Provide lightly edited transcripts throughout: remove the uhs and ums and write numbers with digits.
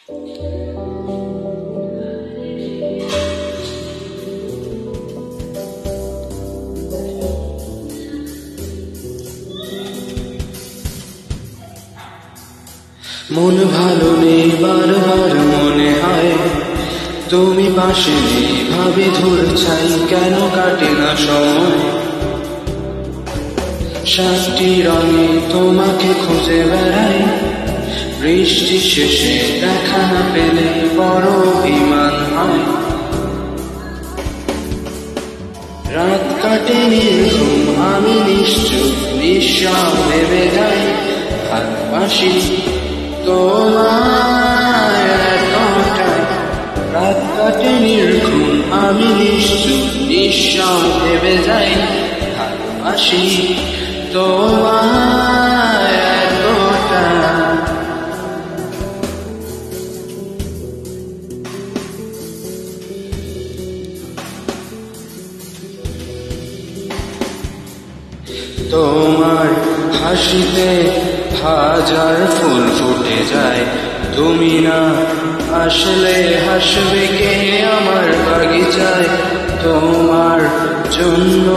মন ভালো নেই, বারবার মনে হয় তুমি পাশে নেই, ভাবে ধরে চাই কেন কাটে না সময়। সাতটি রঙে তোমাকে খুঁজে বেড়াই, বৃষ্টি শেষে দেখা না পেলে বড় অভিমান হয়। রাত কাটে নির্ঘুম, আমি নিশ্চুপ নিঃশ্বাস ভেবে যাই, ভালোবাসি তোমায় এতটাই। রাত কাটে নির্ঘুম, আমি নিশ্চুপ নিঃশ্বাস ভেবে যাই, ভালোবাসি তোমায় এতটাই। তোমার হাসিতে হাজার ফুল ফুটে যায়, তুমি না আসলে হাসবে কে আমার বাগিচায়। তোমার জন্য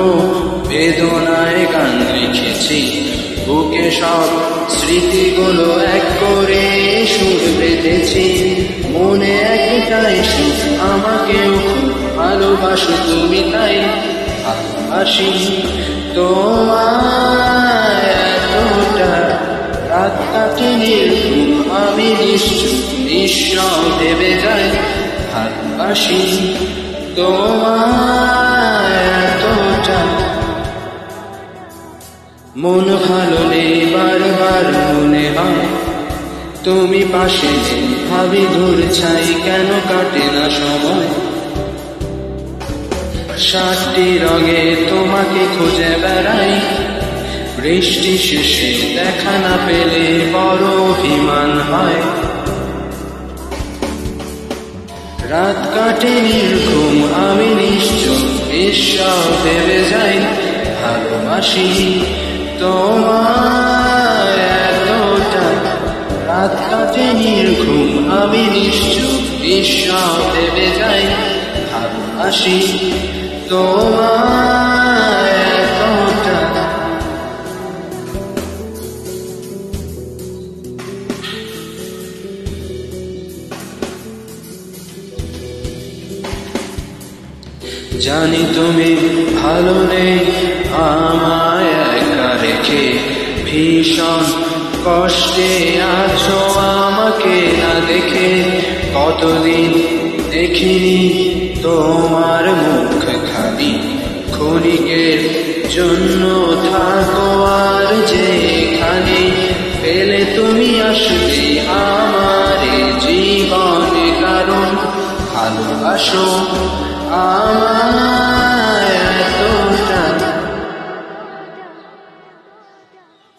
বেদনায় গান লিখেছি, বুকে সব স্মৃতিগুলো এক করে সুর বেঁধেছি। মনে একটাই সুখ, আমাকেও খুব ভালোবাসো তুমি, তাই ভালোবাসি তোমায় এতটা। রাত কাটে নির্ঘুম, আমি নিশ্চুপ নিঃশ্বাস ভেবে যাই, ভালোবাসি তোমায় এতটা। মন ভালো নেই, বারবার মনে হয় তুমি পাশে নেই, ভাবি দূর চাই কেন কাটে না সময়। সাতটি রঙে তোমাকে খুঁজে বেড়াই, বৃষ্টি শেষে দেখা না পেলে বড় অভিমান হয়। রাত কাটে নির্ঘুম, আমি নিশ্চুপ নিঃশ্বাস ভেবে যাই, ভালোবাসি তোমায় এতটা। রাত কাটে নির্ঘুম, আমি নিশ্চুপ নিঃশ্বাস ভেবে যাই, ভালোবাসি তোমায় এতটা। জানি তুমি ভালো নেই, আমায় একা রেখে ভীষণ কষ্টে আছো আমাকে না দেখে। কতদিন দেখিনি তোমার মুখ খালি, ক্ষণিকের জন্য থাকো আর যেখানে। পেলে তুমি আসবে আমার জীবনে, কারণ ভালোবাসো আমায় এতটা।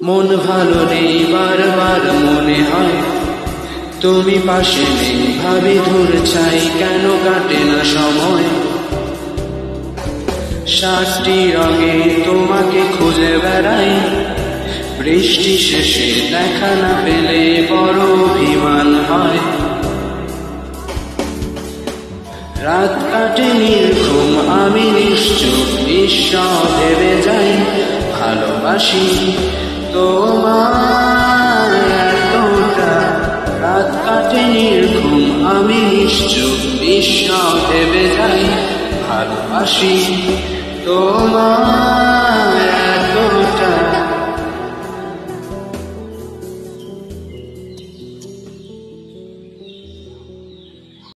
মন ভালো নেই, বারবার মনে হয় তুমি পাশে নেই, ভাবি দূর চাই কেন কাটে না সময়। সাতটি রঙে তোমাকে খুঁজে বেড়াই, বৃষ্টি শেষে দেখা না পেলে বড় অভিমান হয়। রাত কাটে নির্ঘুম, আমি নিশ্চুপ নিঃশ্বাস ভেবে যাই, ভালোবাসি তোমায় এতটা। রাত কাটে নির্ঘুম, আমি নিশ্চুপ নিঃশ্বাস ভেবে যাই, ভালোবাসি তোমায়।